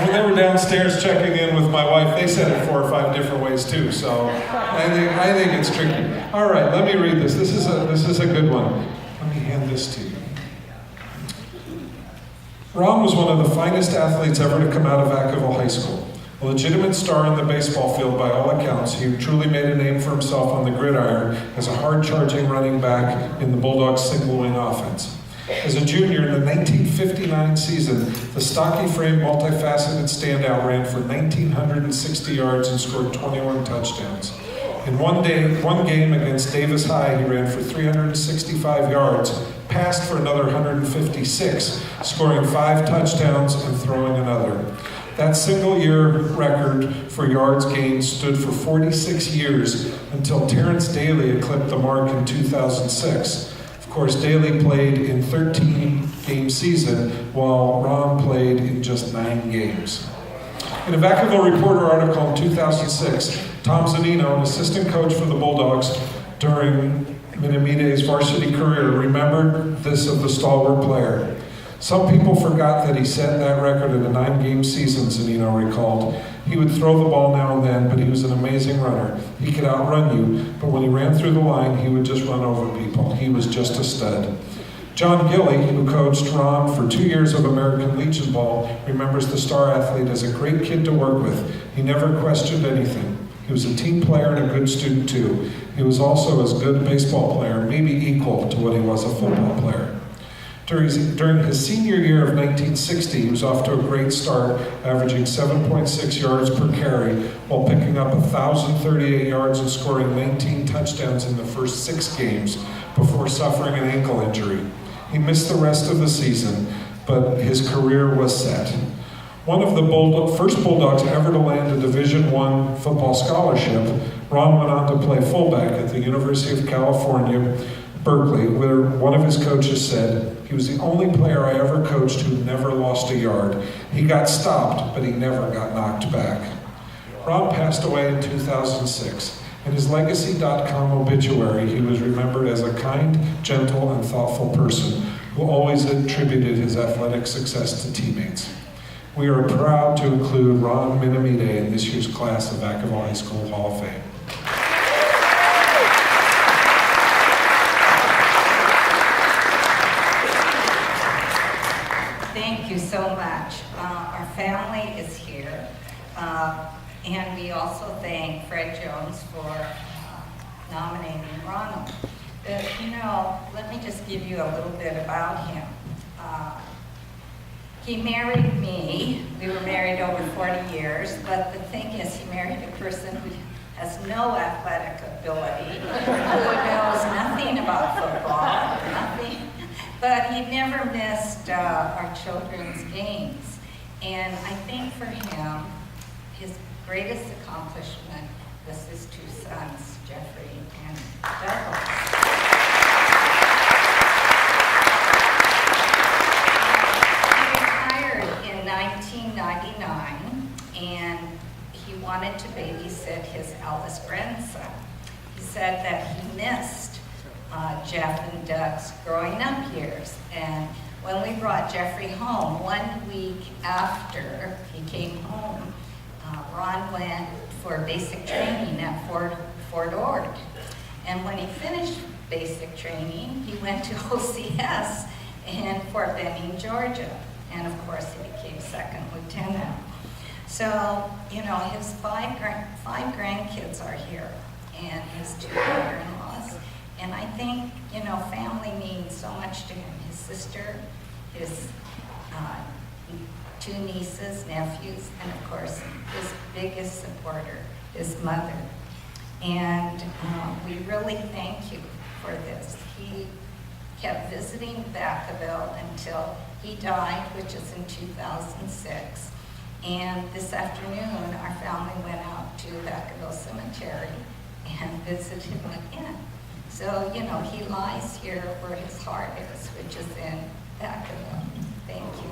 When they were downstairs checking in with my wife, they said it 4 or 5 different ways too. So I think it's tricky. All right, let me read this. This is a good one. Let me hand this to you. Ron was one of the finest athletes ever to come out of Vacaville High School. A legitimate star in the baseball field by all accounts, he truly made a name for himself on the gridiron as a hard-charging running back in the Bulldogs' single-wing offense. As a junior in the 1959 season, the stocky-framed, multifaceted standout ran for 1,960 yards and scored 21 touchdowns. In one game against Davis High, he ran for 365 yards, passed for another 156, scoring 5 touchdowns and throwing another. That single-year record for yards gained stood for 46 years until Terrence Daly eclipsed the mark in 2006. Of course, Daly played in 13-game season, while Ron played in just 9 games. In a Vacaville Reporter article in 2006, Tom Zanino, an assistant coach for the Bulldogs during Minamide's varsity career, remembered this of the stalwart player. Some people forgot that he set that record in a 9-game season, Zanino recalled. He would throw the ball now and then, but he was an amazing runner. He could outrun you, but when he ran through the line, he would just run over people. He was just a stud. John Gilly, who coached Ron for 2 years of American Legion ball, remembers the star athlete as a great kid to work with. He never questioned anything. He was a team player and a good student too. He was also as good a baseball player, maybe equal to what he was a football player. During his senior year of 1960, he was off to a great start, averaging 7.6 yards per carry, while picking up 1,038 yards and scoring 19 touchdowns in the first 6 games before suffering an ankle injury. He missed the rest of the season, but his career was set. One of the first Bulldogs ever to land a Division I football scholarship, Ron went on to play fullback at the University of California, Berkeley, where one of his coaches said, "He was the only player I ever coached who never lost a yard. He got stopped, but he never got knocked back." Ron passed away in 2006. In his Legacy.com obituary, he was remembered as a kind, gentle, and thoughtful person who always attributed his athletic success to teammates. We are proud to include Ron Minamide in this year's class of Vacaville High School Hall of Fame. Thank you so much. Our family is here, and we also thank Fred Jones for nominating Ronald. But, let me just give you a little bit about him. He married me. We were married over 40 years, but the thing is, he married a person who has no athletic ability, who knows nothing about football, nothing. But he never missed our children's games. And I think for him, his greatest accomplishment was his 2 sons, Jeffrey and Douglas. He retired in 1999, and he wanted to babysit his eldest grandson. He said that he missed Jeff and Doug's growing up years. And when we brought Jeffrey home, 1 week after he came home, Ron went for basic training at Fort Ord. And when he finished basic training, he went to OCS in Fort Benning, Georgia. And of course, he became 2nd lieutenant. So, his 5 grandkids are here, and his 2 daughter-in-laws. And I think, family means so much to him. His sister, his 2 nieces, nephews, and of course, his biggest supporter, his mother. And we really thank you for this. He kept visiting Vacaville until he died, which is in 2006. And this afternoon, our family went out to Vacaville Cemetery and visited him again. So, he lies here where his heart is, which is in Vacaville. Thank you.